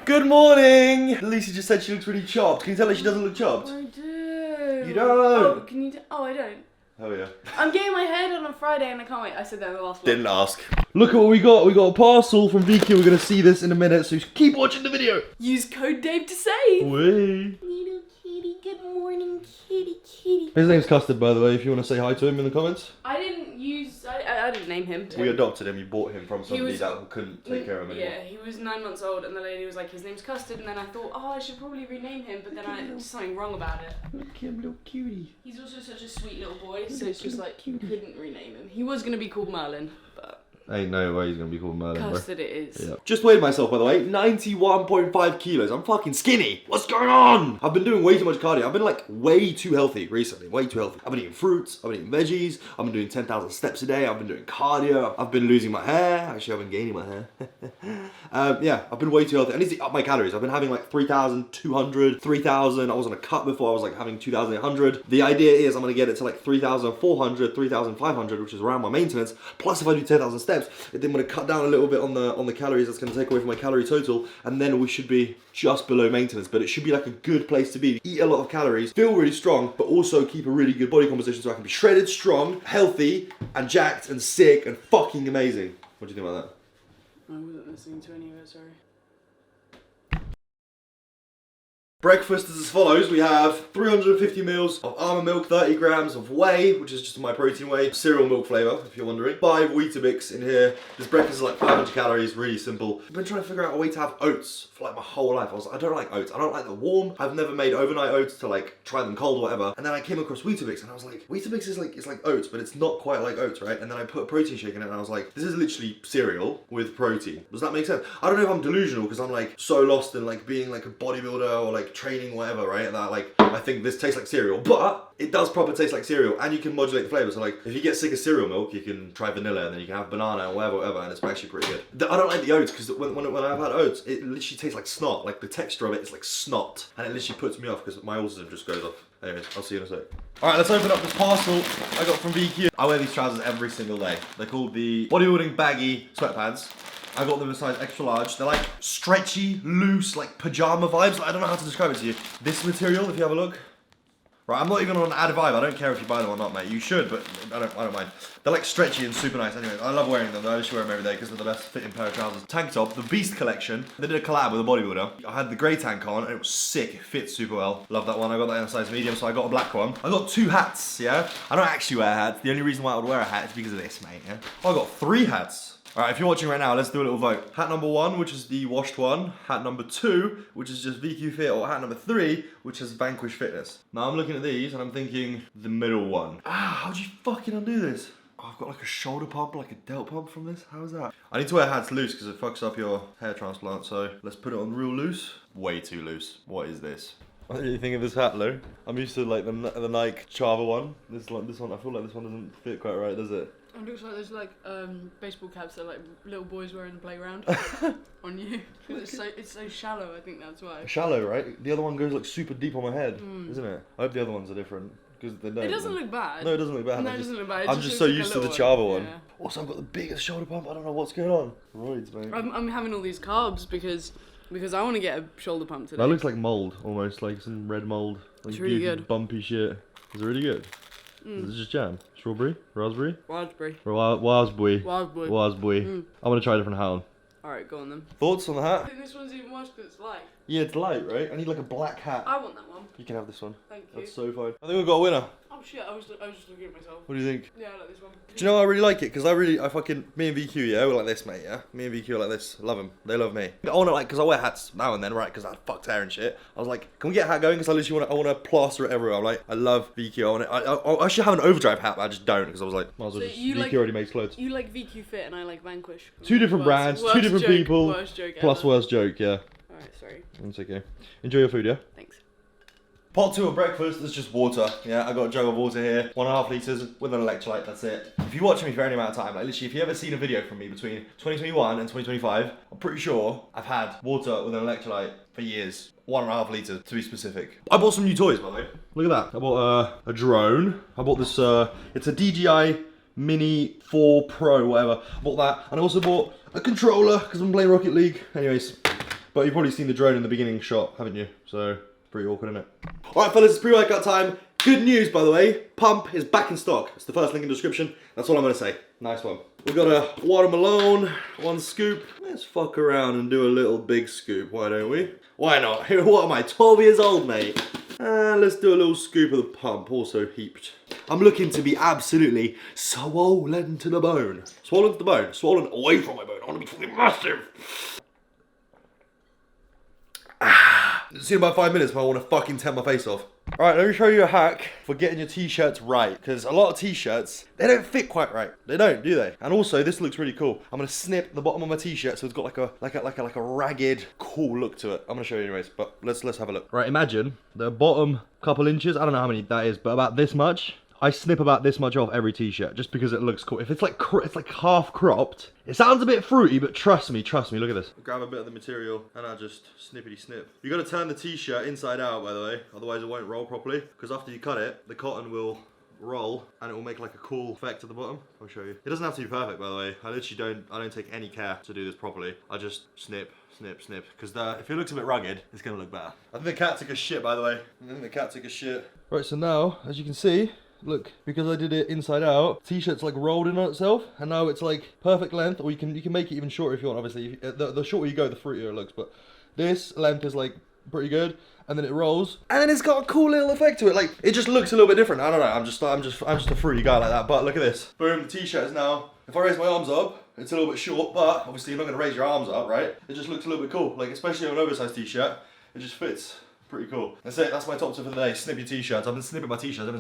Good morning! Lisa just said she looks really chopped. Can you tell her she doesn't look chopped? I do. You don't? Oh, can you? Oh, I don't. Oh yeah. I'm getting my hair done on Friday and I can't wait. I said that in the last one. Didn't ask. Look at what we got. We got a parcel from VQ. We're gonna see this in a minute, so keep watching the video. Use code Dave to save. Wee. Little kitty, good morning, kitty. His name's Custard, by the way, if you want to say hi to him in the comments. I didn't use. I didn't name him. We adopted him. You bought him from somebody was- that couldn't take care of him anymore. Yeah, he was 9 months old, and the lady was like, "His name's Custard," and then I thought, "Oh, I should probably rename him," but then I did something wrong about it. Look at him, little cutie. He's also such a sweet little boy, so it's just like you couldn't rename him. He was gonna be called Merlin, but Ain't no way he's gonna be called Merlin, bro. Custard it is. Yeah. Just weighed myself, by the way, 91.5 kilos. I'm fucking skinny. What's going on? I've been doing way too much cardio. I've been like way too healthy recently, way too healthy. I've been eating fruits, I've been eating veggies, I've been doing 10,000 steps a day, I've been doing cardio, I've been losing my hair. Actually, I've been gaining my hair. Yeah, I've been way too healthy. I need to up my calories. I've been having like 3,200, 3,000. I was on a cut before, I was like having 2,800. The idea is I'm gonna get it to like 3,400, 3,500, which is around my maintenance. Plus if I do 10,000 steps, then I'm gonna cut down a little bit on the calories. That's gonna take away from my calorie total, and then we should be just below maintenance. But it should be like a good place to be. Eat a lot of calories, feel really strong, but also keep a really good body composition so I can be shredded, strong, healthy, and jacked, and sick, and fucking amazing. What do you think about that? I wasn't listening to any of it, sorry. Breakfast is as follows. We have 350 mils of almond milk, 30 grams of whey, which is just my protein whey, cereal milk flavour, if you're wondering. 5 Weetabix in here. This breakfast is like 500 calories, really simple. I've been trying to figure out a way to have oats for like my whole life. I don't like oats. I don't like the warm. I've never made overnight oats to like try them cold or whatever. And then I came across Weetabix and I was like, Weetabix is like, it's like oats, but it's not quite like oats, right? And then I put a protein shake in it and I was like, this is literally cereal with protein. Does that make sense? I don't know if I'm delusional because I'm like so lost in like being like a bodybuilder or like training, whatever, right? That like, I think this tastes like cereal, but it does proper taste like cereal and you can modulate the flavor. So like, if you get sick of cereal milk, you can try vanilla and then you can have banana or whatever, and it's actually pretty good. I don't like the oats because when I've had oats, it literally tastes like snot. Like the texture of it is like snot, and it literally puts me off because my autism just goes off. Anyways, I'll see you in a sec. Alright, let's open up this parcel I got from VQ. I wear these trousers every single day. They're called the bodybuilding baggy sweatpants. I got them in size extra large. They're like stretchy, loose, like pajama vibes. I don't know how to describe it to you. This material, if you have a look. Right, I'm not even on an ad vibe. I don't care if you buy them or not, mate. You should, but I don't mind. They're like stretchy and super nice. Anyway, I love wearing them. I just wear them every day because they're the best fitting pair of trousers. Tank top, the Beast collection. They did a collab with a bodybuilder. I had the grey tank on and it was sick. It fits super well. Love that one. I got that in a size medium, so I got a black one. I got 2 hats, yeah? I don't actually wear hats. The only reason why I would wear a hat is because of this, mate, yeah? I got 3 hats. Alright, if you're watching right now, let's do a little vote. Hat number 1, which is the washed one. Hat number 2, which is just VQ Fit. Or hat number 3, which is Vanquish Fitness. Now I'm looking at these and I'm thinking the middle one. How'd you fucking undo this? Oh, I've got like a shoulder pump, like a delt pump from this. How's that? I need to wear hats loose because it fucks up your hair transplant. So let's put it on real loose. Way too loose. What is this? What do you think of this hat, Lou? I'm used to like the Nike Chava one. This one, I feel like this one doesn't fit quite right, does it? It looks like there's like baseball caps that like little boys wear in the playground on you. It's so shallow. I think that's why. Shallow, right? The other one goes like super deep on my head, isn't it? I hope the other ones are different because they don't. It doesn't look bad. No, it doesn't look bad. No, it doesn't look bad. I'm just so used to the Chava one. Yeah. Also, I've got the biggest shoulder pump. I don't know what's going on. Roids, mate. I'm having all these carbs because I want to get a shoulder pump today. That looks like mold, almost like some red mold. Like It's really goofy, good. bumpy shit. Is it really good? Is it just jam? Strawberry? Raspberry? Raspberry. Raspberry. Raspberry. Raspberry. I'm gonna try a different hat on. Alright, go on then. Thoughts on the I hat? think this one's even worse because it's light. Yeah, it's light, right? I need like a black hat. I want that one. You can have this one. Thank you. That's so fine. I think we've got a winner. Oh shit, I was just looking at myself. What do you think? Yeah, I like this one. Do you know why I really like it? Because me and VQ, yeah, we're like this, mate, yeah? Me and VQ are like this. Love them. They love me. I want to, like, because I wear hats now and then, right? Because I had fucked hair and shit. I was like, can we get a hat going? Because I literally want to plaster it everywhere. I'm like, I love VQ. I should have an overdrive hat, but I just don't. Because I was like, might as well So just, you VQ like- already makes clothes. You like VQ Fit and I like Vanquish. 2 different brands, 2 different joke, people, worst joke plus ever. worst joke, yeah. Alright, sorry. That's okay. Enjoy your food, yeah? Thanks. Part 2 of breakfast is just water. Yeah, I got a jug of water here, 1.5 litres with an electrolyte, that's it. If you watch me for any amount of time, like literally if you ever seen a video from me between 2021 and 2025, I'm pretty sure I've had water with an electrolyte for years. 1.5 litres to be specific. I bought some new toys, by the way. Look at that. I bought a drone. I bought this, it's a DJI Mini 4 Pro, whatever. I bought that, and I also bought a controller because I'm playing Rocket League. Anyways, But you've probably seen the drone in the beginning shot, haven't you? So, pretty awkward, isn't it? Alright fellas, it's pre-workout time. Good news, by the way. Pump is back in stock. It's the first link in the description. That's all I'm going to say. Nice one. We've got a watermelon, 1 scoop. Let's fuck around and do a little big scoop, why don't we? Why not? What am I, 12 years old, mate? Let's do a little scoop of the pump, also heaped. I'm looking to be absolutely swollen to the bone. Swollen to the bone, swollen away from my bone. I want to be fucking massive. See in about 5 minutes, but I want to fucking tear my face off. Alright, let me show you a hack for getting your t-shirts right. Because a lot of t-shirts, they don't fit quite right. They don't, do they? And also, this looks really cool. I'm gonna snip the bottom of my t-shirt so it's got like a ragged, cool look to it. I'm gonna show you anyways, but let's have a look. Right, imagine the bottom couple inches, I don't know how many that is, but about this much. I snip about this much off every t-shirt just because it looks cool. If it's like half cropped, it sounds a bit fruity, but trust me, look at this. Grab a bit of the material and I just snippity snip. You gotta turn the t-shirt inside out, by the way, otherwise it won't roll properly. Because after you cut it, the cotton will roll and it will make like a cool effect at the bottom. I'll show you. It doesn't have to be perfect, by the way. I don't take any care to do this properly. I just snip, because if it looks a bit rugged, it's gonna look better. I think the cat took a shit, by the way. Right, so now, as you can see, look, because I did it inside out, t-shirt's like rolled in on itself, and now it's like perfect length, or you can make it even shorter if you want, obviously. The shorter you go, the fruitier it looks, but this length is like pretty good, and then it rolls, and then it's got a cool little effect to it, like, it just looks a little bit different. I don't know, I'm just a fruity guy like that, but look at this. Boom, the t-shirt is now, if I raise my arms up, it's a little bit short, but obviously you're not going to raise your arms up, right? It just looks a little bit cool, like, especially on an oversized t-shirt, it just fits. Pretty cool. That's it, that's my top tip for the day. Snip your t-shirts. I've been snipping my t-shirts ever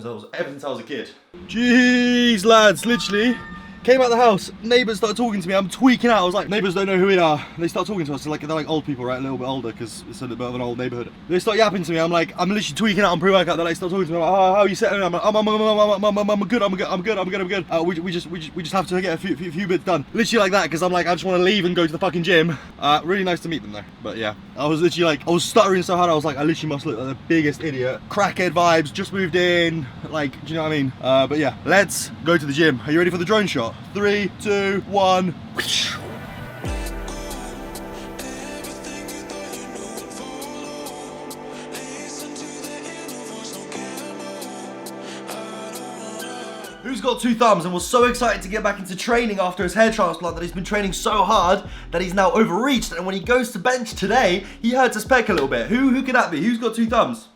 since I was a kid. Jeez, lads, literally. Came out the house, neighbours started talking to me, I'm tweaking out. I was like, neighbours don't know who we are. They start talking to us, they're like old people, right? A little bit older, because it's a little bit of an old neighbourhood. They start yapping to me, I'm literally tweaking out on pre-workout. They like start talking to me, I'm like, oh, how are you settling? I'm like, I'm good. We just have to get a few bits done. Literally like that, because I'm like, I just want to leave and go to the fucking gym. Really nice to meet them though. But yeah, I was literally like, I was stuttering so hard, I was like, I literally must look like the biggest idiot. Crackhead vibes, just moved in, like, do you know what I mean? But yeah, let's go to the gym. Are you ready for the drone shot? 3, 2, 1. Who's got 2 thumbs and was so excited to get back into training after his hair transplant that he's been training so hard that he's now overreached, and when he goes to bench today, he hurts his pec a little bit? Who could that be? Who's got 2 thumbs?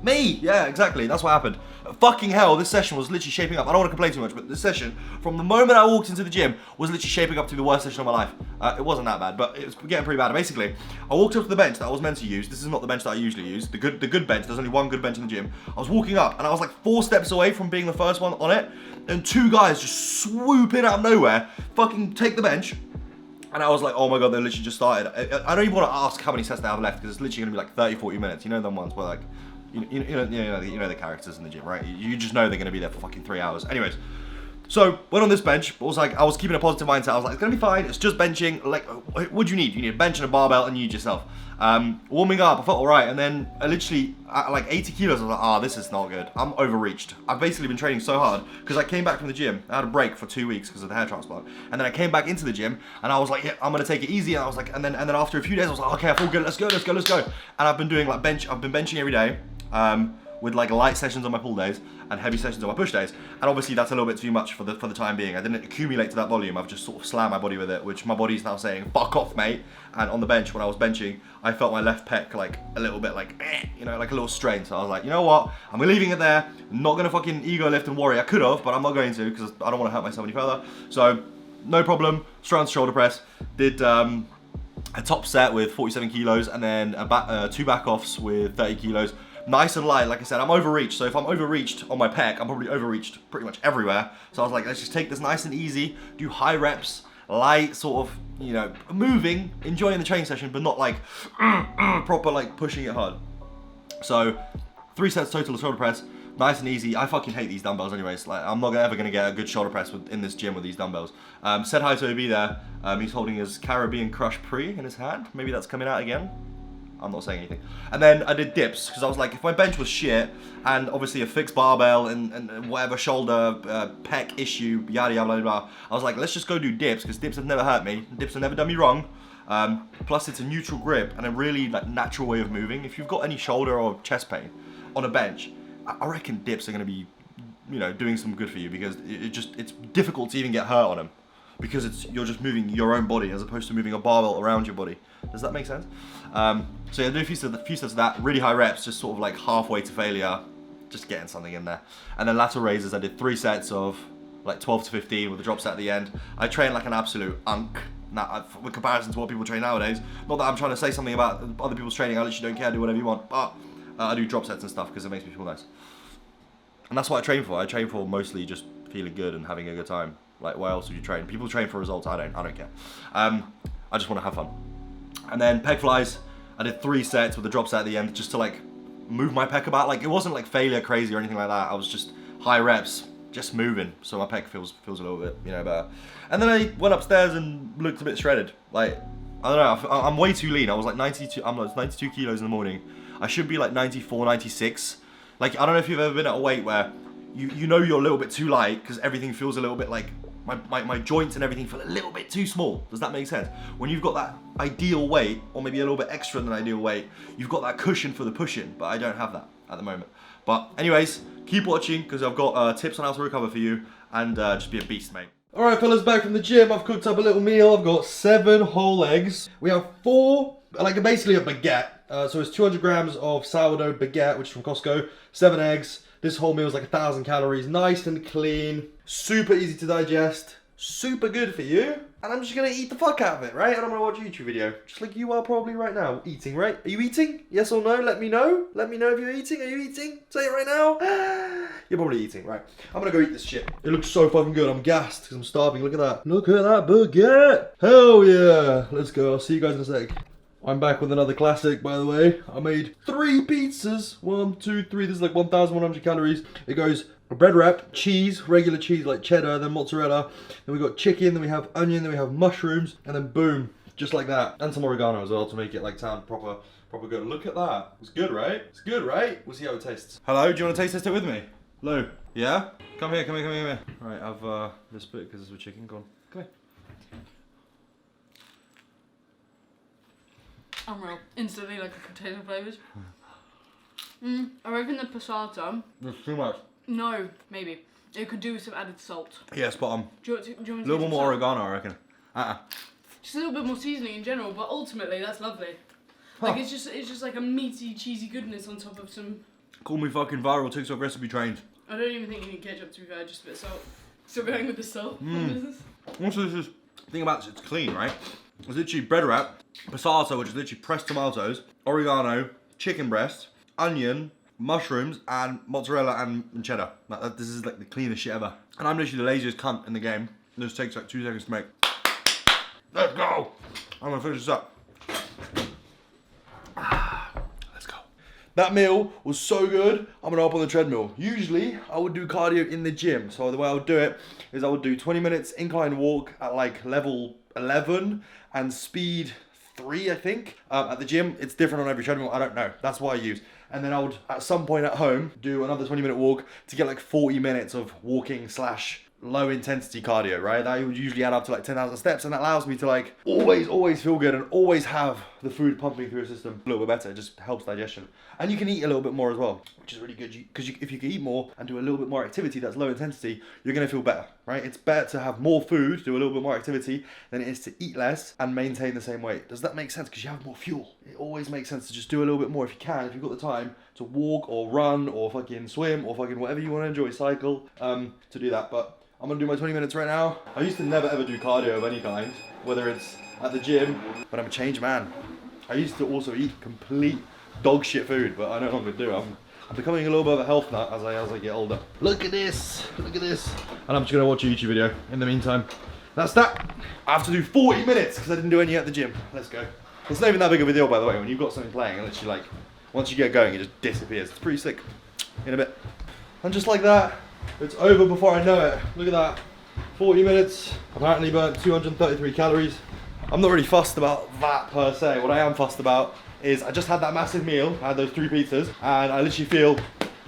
Me! Yeah, exactly, that's what happened. Fucking hell, this session was literally shaping up. I don't want to complain too much, but this session, from the moment I walked into the gym, was literally shaping up to be the worst session of my life. It wasn't that bad, but it was getting pretty bad. Basically, I walked up to the bench that I was meant to use. This is not the bench that I usually use. The good bench, there's only one good bench in the gym. I was walking up, and I was like 4 steps away from being the first one on it, and 2 guys just swoop in out of nowhere, fucking take the bench. And I was like, oh my god, they literally just started. I don't even want to ask how many sets they have left, because it's literally going to be like 30-40 minutes. You know them ones where like, you know the characters in the gym, right? You just know they're going to be there for fucking 3 hours. Anyways, so went on this bench, but I was keeping a positive mindset. I was like, it's going to be fine. It's just benching. Like, what do you need? You need a bench and a barbell, and you need yourself. Warming up, I felt all right, and then I literally, at like 80 kilos, I was like, this is not good. I'm overreached. I've basically been training so hard, because I came back from the gym. I had a break for 2 weeks because of the hair transplant, and then I came back into the gym, and I was like, yeah, I'm gonna take it easy, and I was like, and then after a few days, I was like, okay, I feel good, let's go. And I've been doing like I've been benching every day, with like light sessions on my pull days and heavy sessions on my push days, and obviously that's a little bit too much for the time being. I didn't accumulate to that volume. I've just sort of slammed my body with it, which my body's now saying fuck off, mate. And on the bench, when I was benching, I felt my left pec like a little bit like like a little strain. So I was like, you know what, I'm leaving it there. I'm not gonna fucking ego lift and worry. I could have, but I'm not going to, because I don't want to hurt myself any further. So no problem, straight on shoulder press. Did a top set with 47 kilos, and then 2 back offs with 30 kilos. Nice and light. Like I said, I'm overreached, so if I'm overreached on my pec, I'm probably overreached pretty much everywhere. So I was like, let's just take this nice and easy, do high reps, light, sort of, moving, enjoying the training session, but not like proper like pushing it hard. So 3 sets total of shoulder press, nice and easy. I fucking hate these dumbbells anyways. Like, I'm not ever gonna get a good shoulder press in this gym with these dumbbells. Said hi to OB there. He's holding his Caribbean Crush Pre in his hand. Maybe that's coming out again. I'm not saying anything. And then I did dips, because I was like, if my bench was shit, and obviously a fixed barbell and whatever shoulder, pec issue, yada yada blah blah, I was like, let's just go do dips, because dips have never hurt me. Dips have never done me wrong. Plus it's a neutral grip and a really like natural way of moving. If you've got any shoulder or chest pain on a bench, I reckon dips are going to be, you know, doing some good for you, because it's difficult to even get hurt on them, because you're just moving your own body as opposed to moving a barbell around your body. Does that make sense? So yeah, do a few sets of that, really high reps, just sort of like halfway to failure, just getting something in there. And then lateral raises, I did 3 sets of like 12 to 15 with a drop set at the end. I train like an absolute unk. Now, with comparison to what people train nowadays, not that I'm trying to say something about other people's training, I literally don't care, do whatever you want, but I do drop sets and stuff because it makes me feel nice. And that's what I train for. I train for mostly just feeling good and having a good time. Like, why else would you train? People train for results, I don't care. I just want to have fun. And then pec flies, I did 3 sets with a drop set at the end, just to like move my pec about. Like, it wasn't like failure crazy or anything like that. I was just high reps, just moving, so my pec feels a little bit, you know, better. And then I went upstairs and looked a bit shredded. Like, I don't know, I'm way too lean. I was like 92 kilos in the morning. I should be like 94, 96. Like, I don't know if you've ever been at a weight where you know you're a little bit too light because everything feels a little bit like, my joints and everything feel a little bit too small. Does that make sense? When you've got that ideal weight, or maybe a little bit extra than ideal weight, you've got that cushion for the pushing, but I don't have that at the moment. But anyways, keep watching because I've got tips on how to recover for you, and just be a beast, mate. Alright fellas, back from the gym. I've cooked up a little meal. I've got 7 whole eggs. We have 4, like basically a baguette. So it's 200 grams of sourdough baguette, which is from Costco, 7 eggs. This whole meal is like 1,000 calories, nice and clean, super easy to digest, super good for you. And I'm just gonna eat the fuck out of it, right? And I'm gonna watch a YouTube video, just like you are probably right now, eating, right? Are you eating? Yes or no? Let me know. Let me know if you're eating. Are you eating? Say it right now. You're probably eating, right? I'm gonna go eat this shit. It looks so fucking good. I'm gassed because I'm starving. Look at that. Look at that baguette. Hell yeah. Let's go. I'll see you guys in a sec. I'm back with another classic, by the way. I made 3 pizzas. 1, 2, 3. This is like 1,100 calories. It goes a bread wrap, cheese, regular cheese like cheddar, then mozzarella. Then we got chicken, then we have onion, then we have mushrooms, and then boom, just like that. And some oregano as well to make it like sound proper good. Look at that. It's good, right? It's good, right? We'll see how it tastes. Hello, do you want to taste test it with me? Hello. Yeah? Come here. Right, I've this bit because it's with chicken. Go on. Come here. Unreal. Instantly like a potato flavours. I reckon the passata. There's too much. No, maybe. It could do with some added salt. Yeah, spot on. Do you want to A little more oregano, I reckon. Just a little bit more seasoning in general, but ultimately that's lovely. Like it's just like a meaty, cheesy goodness on top of some. Call me fucking viral TikTok recipe trained. I don't even think you need ketchup to be fair, just a bit of salt. Still going with the salt. Also, this thing about this, it's clean, right? It's literally bread wrap, passata, which is literally pressed tomatoes, oregano, chicken breast, onion, mushrooms, and mozzarella and cheddar. Like, this is like the cleanest shit ever. And I'm literally the laziest cunt in the game. This takes like 2 seconds to make. Let's go! I'm gonna finish this up. Let's go. That meal was so good, I'm gonna hop on the treadmill. Usually, I would do cardio in the gym. So the way I would do it is I would do 20 minutes incline walk at like level 11 and speed 3, I think. At the gym, it's different on every treadmill, I don't know. That's what I use. And then I would, at some point at home, do another 20-minute walk to get like 40 minutes of walking / low intensity cardio, right? That would usually add up to like 10,000 steps, and that allows me to like always feel good and always have the food pumping through your system a little bit better. It just helps digestion. And you can eat a little bit more as well, which is really good, because if you can eat more and do a little bit more activity that's low intensity, you're gonna feel better, right? It's better to have more food, do a little bit more activity, than it is to eat less and maintain the same weight. Does that make sense? Because you have more fuel. It always makes sense to just do a little bit more if you can, if you've got the time to walk or run or fucking swim or fucking whatever you want to enjoy, cycle, to do that. But I'm gonna do my 20 minutes right now. I used to never ever do cardio of any kind, whether it's at the gym, but I'm a changed man. I used to also eat complete dog shit food, but I no longer do. I'm becoming a little bit of a health nut as I get older. Look at this, and I'm just gonna watch a YouTube video in the meantime. That's that. I have to do 40 minutes because I didn't do any at the gym. Let's go. It's not even that big of a deal, by the way, when you've got something playing and literally like, once you get going, it just disappears. It's pretty sick. In a bit. And just like that, it's over before I know it. Look at that. 40 minutes. Apparently burnt 233 calories. I'm not really fussed about that per se. What I am fussed about is I just had that massive meal. I had those 3 pizzas and I literally feel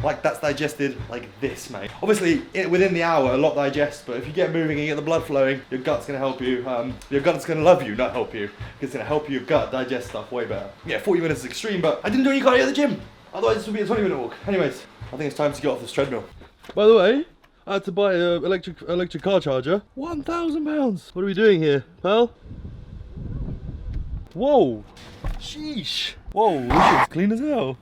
like that's digested like this, mate. Obviously, within the hour, a lot digests, but if you get moving and you get the blood flowing, your gut's gonna help you. Your gut's gonna love you, not help you. It's gonna help your gut digest stuff way better. Yeah, 40 minutes is extreme, but I didn't do any cardio at the gym. Otherwise, this would be a 20-minute walk. Anyways, I think it's time to get off this treadmill. By the way, I had to buy an electric car charger. £1,000. What are we doing here, pal? Whoa. Sheesh. Whoa, this shit's clean as hell.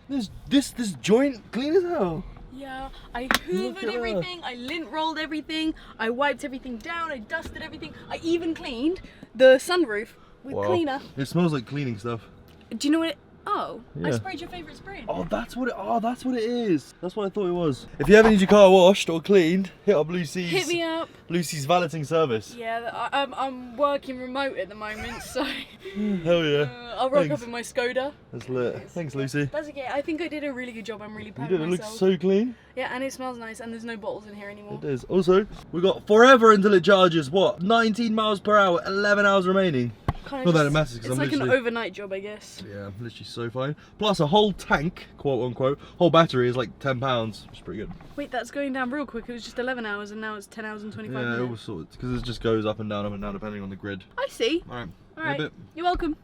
This joint clean as hell. Yeah, I hoovered everything, I lint rolled everything, I wiped everything down, I dusted everything. I even cleaned the sunroof with cleaner. It smells like cleaning stuff. Do you know what it... Oh, Yeah. I sprayed your favourite spray. Oh, that's what it is. That's what I thought it was. If you ever need your car washed or cleaned, hit up Lucy's. Hit me up. Lucy's valeting service. Yeah, I'm working remote at the moment, so Hell yeah. I'll rock Thanks. up in my Skoda. That's lit. Thanks, Lucy. That's okay. I think I did a really good job. I'm really You proud did. of It myself. looks so clean. Yeah, and it smells nice, and there's no bottles in here anymore. It is. Also, we got forever until it charges. What? 19 miles per hour. 11 hours remaining. Kinda Not that just- it matters, 'cause It's I'm like an literally- overnight job, I guess. Yeah, literally so fine. Plus a whole tank, quote unquote, whole battery is like £10, which is pretty good. Wait, that's going down real quick. It was just 11 hours, and now it's 10 hours and 25 Yeah, it minutes. was sort of, because it just goes up and down depending on the grid. I see. Alright, All right. in a bit. You're welcome.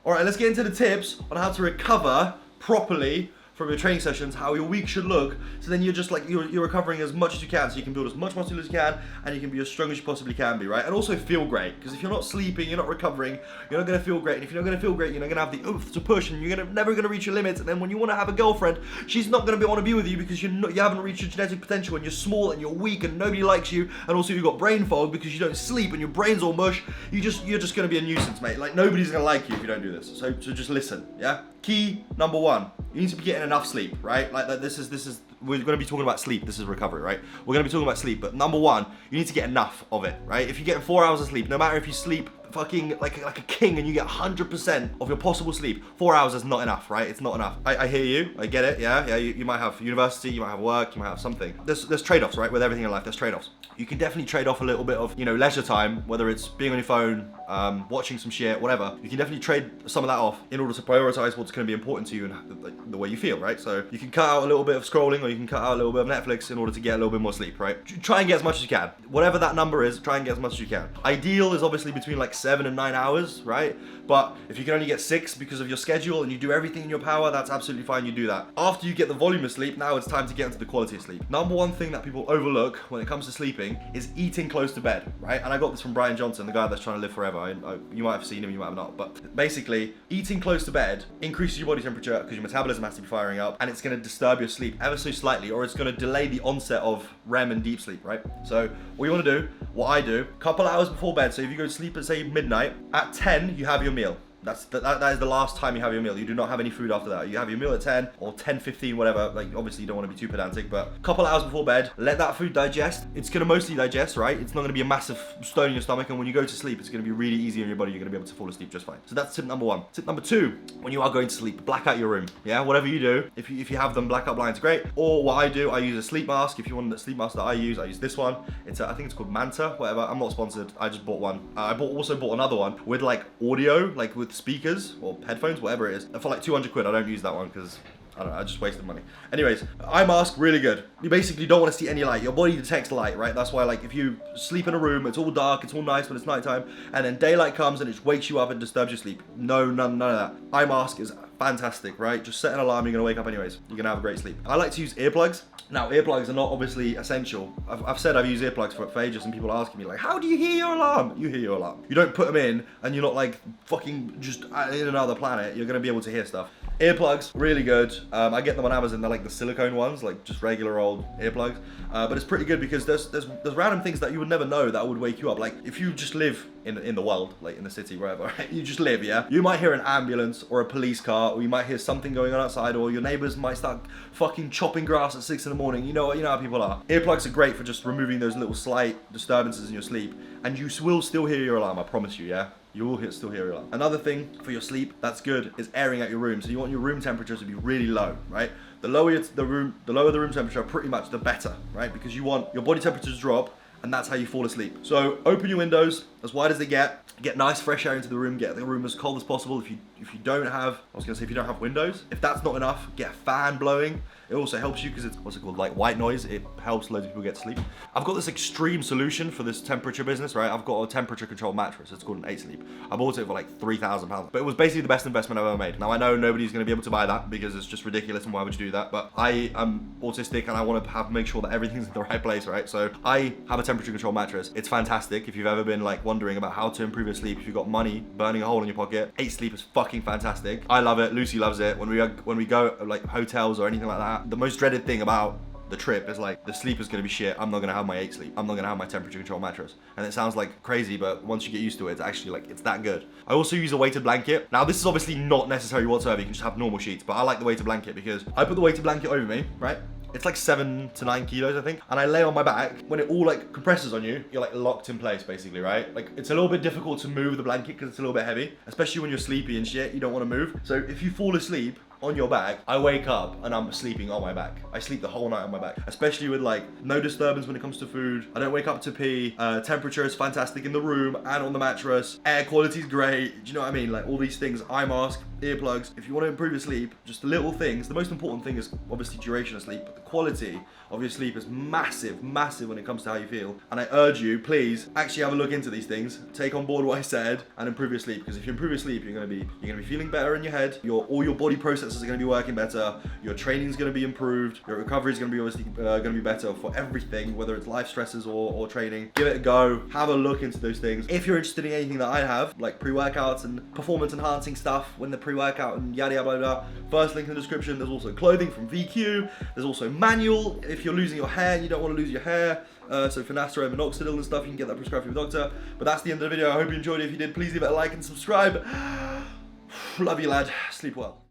Alright, let's get into the tips on how to recover properly from your training sessions, how your week should look, so then you're just like, you're recovering as much as you can, so you can build as much muscle as you can, and you can be as strong as you possibly can be, right? And also feel great, because if you're not sleeping, you're not recovering, you're not going to feel great, and if you're not going to feel great, you're not going to have the oomph to push, and you're never going to reach your limits, and then when you want to have a girlfriend, she's not going to want to be with you because you haven't reached your genetic potential, and you're small, and you're weak, and nobody likes you, and also you've got brain fog because you don't sleep, and your brain's all mush. You're just going to be a nuisance, mate. Like, nobody's going to like you if you don't do this, so just listen, yeah? Key number one, you need to be getting enough sleep, right? Like this is we're going to be talking about sleep. This is recovery, right? We're going to be talking about sleep, but number one, you need to get enough of it, right? If you get 4 hours of sleep, no matter if you sleep fucking like a king and you get 100% of your possible sleep, 4 hours is not enough, right? It's not enough. I hear you, I get it, yeah. You might have university, you might have work, you might have something. There's trade-offs, right? With everything in life, there's trade-offs. You can definitely trade off a little bit of, leisure time, whether it's being on your phone, watching some shit, whatever. You can definitely trade some of that off in order to prioritize what's going to be important to you and the way you feel, right? So you can cut out a little bit of scrolling, or you can cut out a little bit of Netflix in order to get a little bit more sleep, right? Try and get as much as you can. Whatever that number is, try and get as much as you can. Ideal is obviously between like 7 and 9 hours, right? But if you can only get 6 because of your schedule and you do everything in your power, that's absolutely fine, you do that. After you get the volume of sleep, now it's time to get into the quality of sleep. Number one thing that people overlook when it comes to sleeping is eating close to bed, right? And I got this from Brian Johnson, the guy that's trying to live forever. You might have seen him, you might have not, but basically, eating close to bed increases your body temperature because your metabolism has to be firing up, and it's going to disturb your sleep ever so slightly, or it's going to delay the onset of REM and deep sleep, right? So what you want to do, what I do, couple hours before bed, so if you go to sleep at say midnight, at 10 you have your meal. That is the last time you have your meal. You do not have any food after that. You have your meal at 10 or 10:15, whatever. Like, obviously you don't want to be too pedantic, but a couple hours before bed, let that food digest. It's going to mostly digest, right? It's not going to be a massive stone in your stomach, and when you go to sleep, it's going to be really easy on your body. You're going to be able to fall asleep just fine. So that's tip number one. Tip number two, when you are going to sleep, black out your room. Yeah, whatever you do, if you have them blackout blinds, great. Or what I do, I use a sleep mask. If you want the sleep mask that I use this one. I think it's called Manta, whatever. I'm not sponsored. I just bought one. I also bought another one with like audio, like with speakers or headphones, whatever it is, for like 200 quid. I don't use that one because I don't know, I just wasted money. Anyways, eye mask, really good. You basically don't want to see any light. Your body detects light, right? That's why, like, if you sleep in a room, it's all dark, it's all nice when it's nighttime, and then daylight comes and it wakes you up and disturbs your sleep. No, none of that. Eye mask is fantastic, right? Just set an alarm, you're gonna wake up anyways. You're gonna have a great sleep. I like to use earplugs. Now, earplugs are not obviously essential. I've said I've used earplugs for ages, and people are asking me, like, how do you hear your alarm? You hear your alarm. You don't put them in, and you're not, like, fucking just in another planet. You're going to be able to hear stuff. Earplugs, really good. I get them on Amazon. They're like the silicone ones, like just regular old earplugs. But it's pretty good because there's random things that you would never know that would wake you up. Like, if you just live in the world, like in the city, wherever, right? You just live, yeah? You might hear an ambulance or a police car, or you might hear something going on outside, or your neighbors might start fucking chopping grass at 6 in the morning. You know how people are. Earplugs are great for just removing those little slight disturbances in your sleep, and you will still hear your alarm, I promise you, yeah? You will still hear your alarm. Another thing for your sleep that's good is airing out your room. So you want your room temperature to be really low, right? The lower the room temperature, pretty much the better, right? Because you want your body temperature to drop, and that's how you fall asleep. So open your windows as wide as they get nice fresh air into the room, get the room as cold as possible. If you don't have, if you don't have windows, if that's not enough, get a fan blowing. It also helps you because it's, what's it called, like white noise. It helps loads of people get sleep. I've got this extreme solution for this temperature business, right? I've got a temperature controlled mattress. It's called an 8 Sleep. I bought it for like £3,000, but it was basically the best investment I've ever made. Now I know nobody's going to be able to buy that because it's just ridiculous, and why would you do that? But I am autistic and I want to make sure that everything's in the right place, right? So I have a temperature controlled mattress. It's fantastic. If you've ever been like wondering about how to improve your sleep, if you've got money burning a hole in your pocket, 8 Sleep is fucking fantastic. I love it. Lucy loves it. When we go like hotels or anything like that, the most dreaded thing about the trip is like the sleep is going to be shit. I'm not going to have my 8 Sleep. I'm not going to have my temperature control mattress. And it sounds like crazy, but once you get used to it, it's actually like, it's that good. I also use a weighted blanket. Now this is obviously not necessary whatsoever. You can just have normal sheets, but I like the weighted blanket because I put the weighted blanket over me, right? It's like 7 to 9 kilos, I think. And I lay on my back. When it all like compresses on you, you're like locked in place basically, right? Like it's a little bit difficult to move the blanket because it's a little bit heavy, especially when you're sleepy and shit, you don't want to move. So if you fall asleep on your back, I wake up and I'm sleeping on my back. I sleep the whole night on my back, especially with like no disturbance when it comes to food. I don't wake up to pee. Temperature is fantastic in the room and on the mattress. Air quality is great. Do you know what I mean? Like all these things, eye mask, earplugs. If you want to improve your sleep, just little things. The most important thing is obviously duration of sleep, but the quality of your sleep is massive, massive when it comes to how you feel. And I urge you, please, actually have a look into these things. Take on board what I said and improve your sleep. Because if you improve your sleep, you're gonna be feeling better in your head. All your body processes are gonna be working better. Your training's gonna be improved. Your recovery is gonna be obviously gonna be better for everything, whether it's life stresses or training. Give it a go. Have a look into those things. If you're interested in anything that I have, like pre-workouts and performance enhancing stuff when the pre-workout and yada yada yada, first link in the description. There's also clothing from VQ. There's also manual if you're losing your hair and you don't want to lose your hair. So finasteride and minoxidil and stuff, you can get that prescribed from your doctor. But that's the end of the video. I hope you enjoyed it. If you did, please leave it a like and subscribe. Love you, lad. Sleep well.